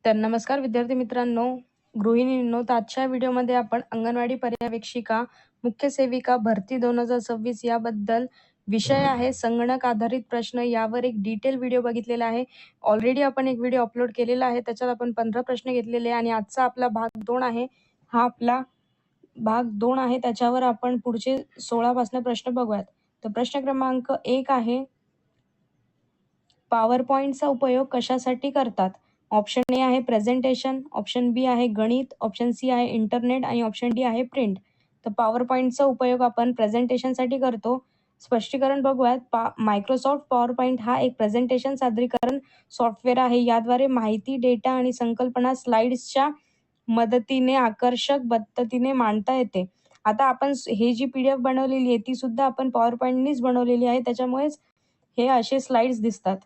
तर नमस्कार विद्यार्थी मित्रांनो, गृहिणींनो. तर आजच्या व्हिडिओमध्ये आपण अंगणवाडी पर्यवेक्षिका, मुख्य सेविका भरती 2026 याबद्दल विषय आहे संगणक आधारित प्रश्न यावर एक डिटेल व्हिडिओ बघितलेला आहे. ऑलरेडी आपण एक व्हिडिओ अपलोड केलेला आहे. त्याच्यात आपण 15 प्रश्न घेतलेले आणि आजचा आपला भाग 2 आहे. हा आपला भाग 2 आहे. त्याच्यावर आपण पुढचे 16 पासून प्रश्न बघूयात. तर प्रश्न क्रमांक 1 आहे, पॉवर पॉईंटचा उपयोग कशासाठी करतात? ऑप्शन ए आहे प्रेझेंटेशन, ऑप्शन बी आहे गणित, ऑप्शन सी आहे इंटरनेट आणि ऑप्शन डी आहे प्रिंट. तर पॉवर पॉईंटचा उपयोग आपण प्रेझेंटेशनसाठी करतो. स्पष्टीकरण बघूयात. मायक्रोसॉफ्ट पॉवर पॉईंट हा एक प्रेझेंटेशन सादरीकरण सॉफ्टवेअर आहे. याद्वारे माहिती, डेटा आणि संकल्पना स्लाइड्सच्या मदतीने आकर्षक पद्धतीने मांडता येते. आता आपण हे जी PDF बनवलेली आहे ती सुद्धा आपण पॉवर पॉईंटनीच बनवलेली आहे. त्याच्यामुळेच हे असे स्लाइड्स दिसतात.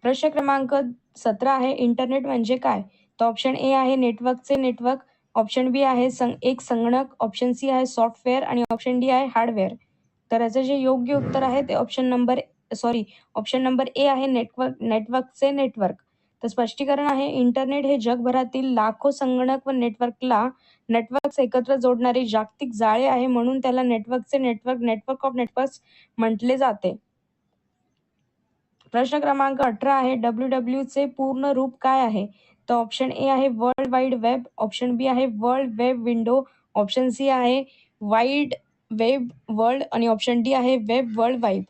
प्रश्न क्रमांक 17 आहे, इंटरनेट म्हणजे काय? तर ऑप्शन ए आहे नेटवर्कचे नेटवर्क, ऑप्शन बी आहे एक संगणक, ऑप्शन सी आहे सॉफ्टवेअर आणि ऑप्शन डी आहे हार्डवेअर. तर याचं जे योग्य उत्तर आहे ते ऑप्शन नंबर ए आहे नेटवर्कचे नेटवर्क. तर स्पष्टीकरण आहे, इंटरनेट हे जगभरातील लाखो संगणक व नेटवर्क्स एकत्र जोडणारे जागतिक जाळे आहे. म्हणून त्याला नेटवर्क ऑफ नेटवर्क्स म्हटले जाते. प्रश्न क्रमांक 18 आहे, WWW चे पूर्ण रूप काय आहे? तर ऑप्शन ए आहे world wide web, option B आहे world web window, option C आहे वाईड वेब वर्ल्ड आणि ऑप्शन डी आहे वेब वर्ल्ड वाईड.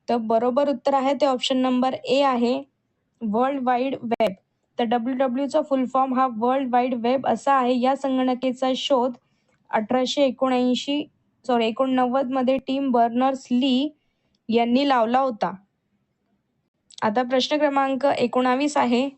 तर बरोबर उत्तर आहे ते ऑप्शन नंबर ए आहे वर्ल्ड वाईड वेब. तर WWW चा फुल फॉर्म हा वर्ल्ड वाईड वेब असा आहे. या संगणकेचा शोध 1889 मध्ये टिम बर्नर्स ली यांनी लावला होता. आता प्रश्न क्रमांक 19 आहे,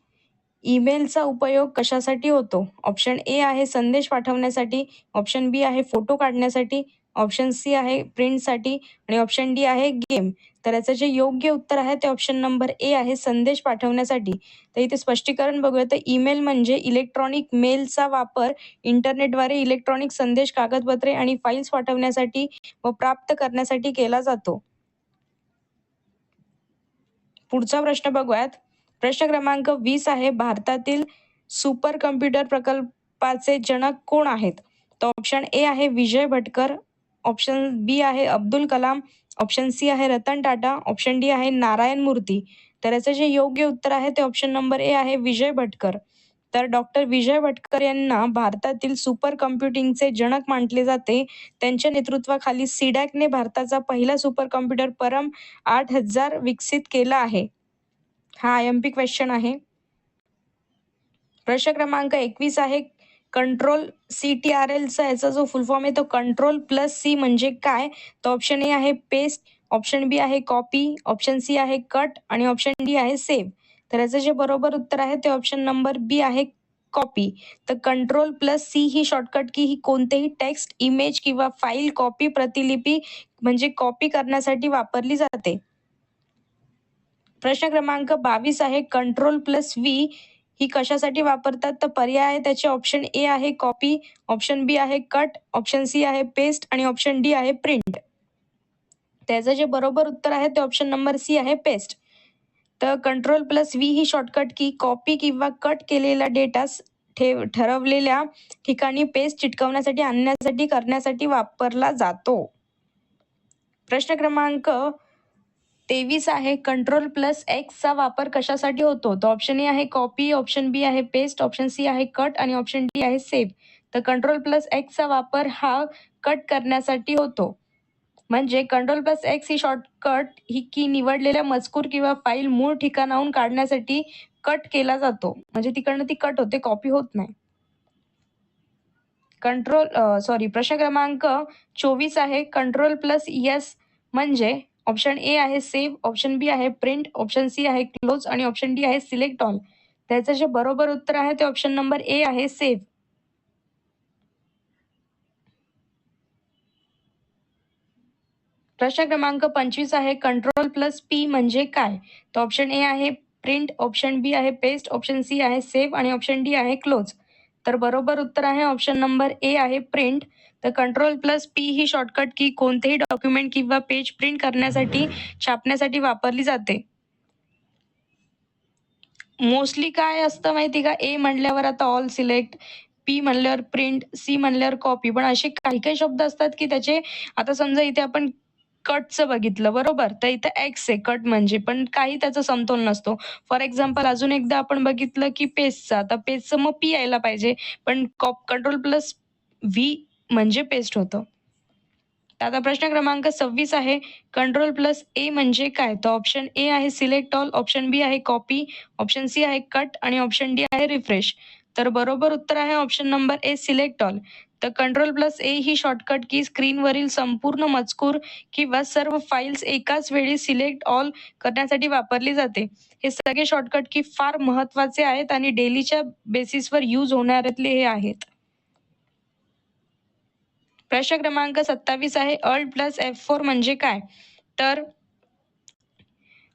ईमेलचा उपयोग कशासाठी होतो? ऑप्शन ए आहे संदेश पाठवण्यासाठी, ऑप्शन बी आहे फोटो काढण्यासाठी, ऑप्शन सी आहे प्रिंटसाठी आणि ऑप्शन डी आहे गेम. तर याचं जे योग्य उत्तर आहे ते ऑप्शन नंबर ए आहे संदेश पाठवण्यासाठी. तर इथे स्पष्टीकरण बघूया. तर ईमेल म्हणजे इलेक्ट्रॉनिक मेलचा वापर इंटरनेटद्वारे इलेक्ट्रॉनिक संदेश, कागदपत्रे आणि फाईल्स पाठवण्यासाठी व प्राप्त करण्यासाठी केला जातो. पुढचा प्रश्न बघूयात. प्रश्न क्रमांक 20 आहे, भारतातील सुपर कम्प्युटर प्रकल्पाचे जनक कोण आहेत? तर ऑप्शन ए आहे विजय भटकर, ऑप्शन बी आहे अब्दुल कलाम, ऑप्शन सी आहे रतन टाटा, ऑप्शन डी आहे नारायण मूर्ती. तर याचं जे योग्य उत्तर आहे ते ऑप्शन नंबर ए आहे विजय भटकर. तर डॉक्टर विजय भटकर यांना भारतातील सुपर कम्प्युटिंगचे जनक मानले जाते. त्यांच्या नेतृत्वाखाली सीडॅकने भारताचा पहिला सुपर कम्प्युटर परम 8000 विकसित केला आहे. हा IMP क्वेश्चन आहे. प्रश्न क्रमांक 21 आहे, कंट्रोल CTRLचा याचा जो फुल फॉर्म आहे तो कंट्रोल प्लस C म्हणजे काय? तर ऑप्शन ए आहे पेस्ट, ऑप्शन बी आहे कॉपी, ऑप्शन सी आहे कट आणि ऑप्शन डी आहे सेव्ह. तर याचं जे बरोबर उत्तर आहे ते ऑप्शन नंबर बी आहे कॉपी. तर कंट्रोल प्लस C ही शॉर्टकट की ही कोणतेही टेक्स्ट, इमेज किंवा फाईल कॉपी, प्रतिलिपी म्हणजे कॉपी करण्यासाठी वापरली जाते. प्रश्न क्रमांक 22 आहे, कंट्रोल प्लस V ही कशासाठी वापरतात? तर पर्याय आहे त्याचे ऑप्शन ए आहे कॉपी, ऑप्शन बी आहे कट, ऑप्शन सी आहे पेस्ट आणि ऑप्शन डी आहे प्रिंट. त्याचं जे बरोबर उत्तर आहे ते ऑप्शन नंबर सी आहे पेस्ट. तर कंट्रोल प्लस V ही शॉर्टकट की कॉपी किंवा कट केलेला डेटा ठरवलेल्या ठिकाणी पेस्ट चिटकवण्यासाठी आणण्यासाठी करण्यासाठी वापरला जातो. प्रश्न क्रमांक 23 आहे, कंट्रोल प्लस X चा वापर कशासाठी होतो? तर ऑप्शन ए आहे कॉपी, ऑप्शन बी आहे पेस्ट, ऑप्शन सी आहे कट आणि ऑप्शन डी आहे सेव्ह. तर कंट्रोल प्लस X चा वापर हा कट करण्यासाठी होतो. म्हणजे कंट्रोल प्लस X ही शॉर्टकट ही की निवडलेल्या मजकूर किंवा फाईल मूळ ठिकाणाहून काढण्यासाठी कट केला जातो. म्हणजे तिकडनं ती कट होते, कॉपी होत नाही. प्रश्न क्रमांक 24 आहे, कंट्रोल प्लस S म्हणजे ऑप्शन ए आहे सेव्ह, ऑप्शन बी आहे प्रिंट, ऑप्शन सी आहे क्लोज आणि ऑप्शन डी आहे सिलेक्ट ऑल. त्याचं जे बरोबर उत्तर आहे ते ऑप्शन नंबर ए आहे सेव्ह. प्रश्न क्रमांक 25 आहे, कंट्रोल प्लस P म्हणजे काय? तर ऑप्शन ए आहे प्रिंट, ऑप्शन बी आहे पेस्ट, ऑप्शन सी आहे सेव्ह आणि ऑप्शन डी आहे क्लोज. तर बरोबर उत्तर आहे ऑप्शन नंबर ए आहे प्रिंट. तर कंट्रोल प्लस P ही शॉर्टकट की कोणतेही डॉक्युमेंट किंवा पेज प्रिंट करण्यासाठी, छापण्यासाठी वापरली जाते. मोस्टली काय असतं माहिती का, ए म्हणल्यावर आता ऑल सिलेक्ट, पी म्हणल्यावर प्रिंट, सी म्हणल्यावर कॉपी. पण असे काही काही शब्द असतात की त्याचे, आता समजा इथे आपण कटचं बघितलं बरोबर, तर इथं एक्स आहे कट म्हणजे, पण काही त्याचा समतोल नसतो. फॉर एक्झाम्पल अजून एकदा आपण बघितलं की पेस्टचा, आता पेस्टचं मग पी यायला पाहिजे, पण कंट्रोल प्लस व्ही म्हणजे पेस्ट होतं. तर आता प्रश्न क्रमांक 26 आहे, कंट्रोल प्लस ए म्हणजे काय? तर ऑप्शन ए आहे सिलेक्ट ऑल, ऑप्शन बी आहे कॉपी, ऑप्शन सी आहे कट आणि ऑप्शन डी आहे रिफ्रेश. तर बरोबर उत्तर आहे ऑप्शन नंबर ए सिलेक्ट ऑल. तर कंट्रोल प्लस ए ही शॉर्टकट की स्क्रीनवरील संपूर्ण मजकूर किंवा सर्व फाईल्स एकाच वेळी सिलेक्ट ऑल करण्यासाठी वापरली जाते. हे सगळे शॉर्टकट की फार महत्त्वाचे आहेत आणि डेलीच्या बेसिसवर यूज होणाऱ्यातले हे आहेत. प्रश्न क्रमांक 27 आहे, अल्ट प्लस F4 म्हणजे काय? तर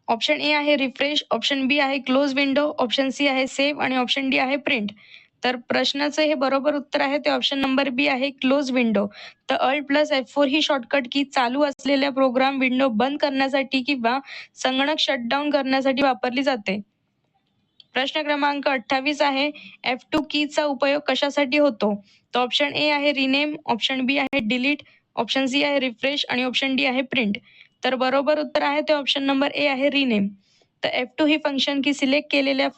ऑप्शन ए आहे रिफ्रेश, ऑप्शन बी आहे क्लोज विंडो, ऑप्शन सी आहे सेव्ह आणि ऑप्शन डी आहे प्रिंट. तर प्रश्नाचं हे बरोबर उत्तर आहे ते ऑप्शन नंबर बी आहे क्लोज विंडो. तर अल्ट प्लस F4 ही शॉर्टकट की चालू असलेल्या प्रोग्राम विंडो बंद करण्यासाठी किंवा संगणक शटडाऊन करण्यासाठी वापरली जाते. प्रश्न क्रमांक 28 आहे, F2 कीचा उपयोग कशासाठी होतो? तर ऑप्शन ए आहे रिनेम, ऑप्शन बी आहे डिलीट, ऑप्शन सी आहे रिफ्रेश आणि ऑप्शन डी आहे प्रिंट. तर बरोबर उत्तर आहे ते ऑप्शन नंबर ए आहे रिनेम. तर F2 ही फंक्शन की सिलेक्ट केलेल्या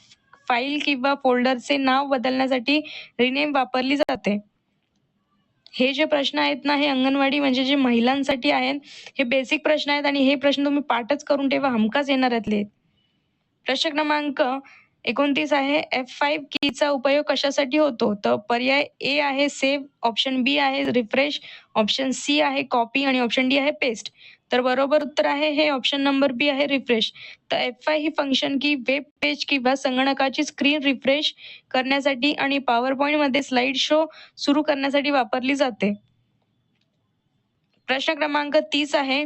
फाईल किंवा फोल्डरचे नाव बदलण्यासाठी रिनेम वापरली जाते. हे जे प्रश्न आहेत ना, हे अंगणवाडी म्हणजे जे महिलांसाठी आहेत, हे बेसिक प्रश्न आहेत आणि हे प्रश्न तुम्ही पाठच करून ठेवा, हमखास येणाऱ्यातले आहेत. प्रश्न क्रमांक 29 आहे, F5 कीचा उपयोग कशासाठी होतो? तर पर्याय ए आहे सेव्ह, ऑप्शन बी आहे रिफ्रेश, ऑप्शन सी आहे कॉपी आणि ऑप्शन डी आहे पेस्ट. तर बरोबर उत्तर आहे हे ऑप्शन नंबर बी आहे रिफ्रेश. तर F5 ही फंक्शन की वेब पेज किंवा संगणकाची स्क्रीन रिफ्रेश करण्यासाठी आणि पॉवर पॉईंटमध्ये स्लाईड शो सुरू करण्यासाठी वापरली जाते. प्रश्न क्रमांक 30 आहे,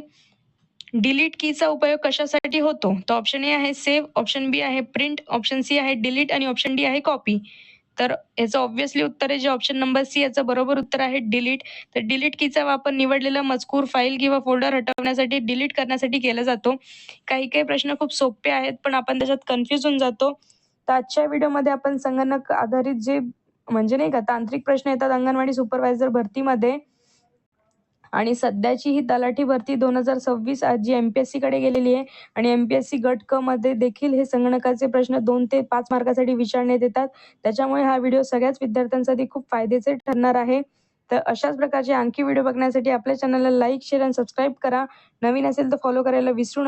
डिलीट कीचा उपयोग कशासाठी होतो? तर ऑप्शन ए आहे सेव्ह, ऑप्शन बी आहे प्रिंट, ऑप्शन सी आहे डिलीट आणि ऑप्शन डी आहे कॉपी. तर याचं ऑब्व्हियसली उत्तर आहे जे ऑप्शन नंबर सी, याचं बरोबर उत्तर आहे डिलीट. तर डिलीट कीचा वापर निवडलेला मजकूर, फाईल किंवा फोल्डर हटवण्यासाठी, डिलीट करण्यासाठी केला जातो. काही काही प्रश्न खूप सोपे आहेत, पण आपण त्याच्यात कन्फ्यूज होऊन जातो. तर आजच्या व्हिडिओमध्ये आपण संगणक आधारित जे म्हणजे नाही का तांत्रिक प्रश्न येतात अंगणवाडी सुपरवायझर भरतीमध्ये, आणि सध्याची ही तलाठी भरती 2026 जी एम-पी-एस-सीकडे गेलेली आहे आणि एम-पी-एस-सी गट क मध्ये देखील हे संगणकाचे प्रश्न 2 ते 5 मार्कासाठी विचारण्यात येतात. त्याच्यामुळे हा व्हिडिओ सगळ्याच विद्यार्थ्यांसाठी खूप फायद्याचे ठरणार आहे. तर अशाच प्रकारचे आणखी व्हिडिओ बघण्यासाठी आपल्या चॅनलला लाईक, शेअर आणि सबस्क्राईब करा. नवीन असेल तर फॉलो करायला विसरू नका.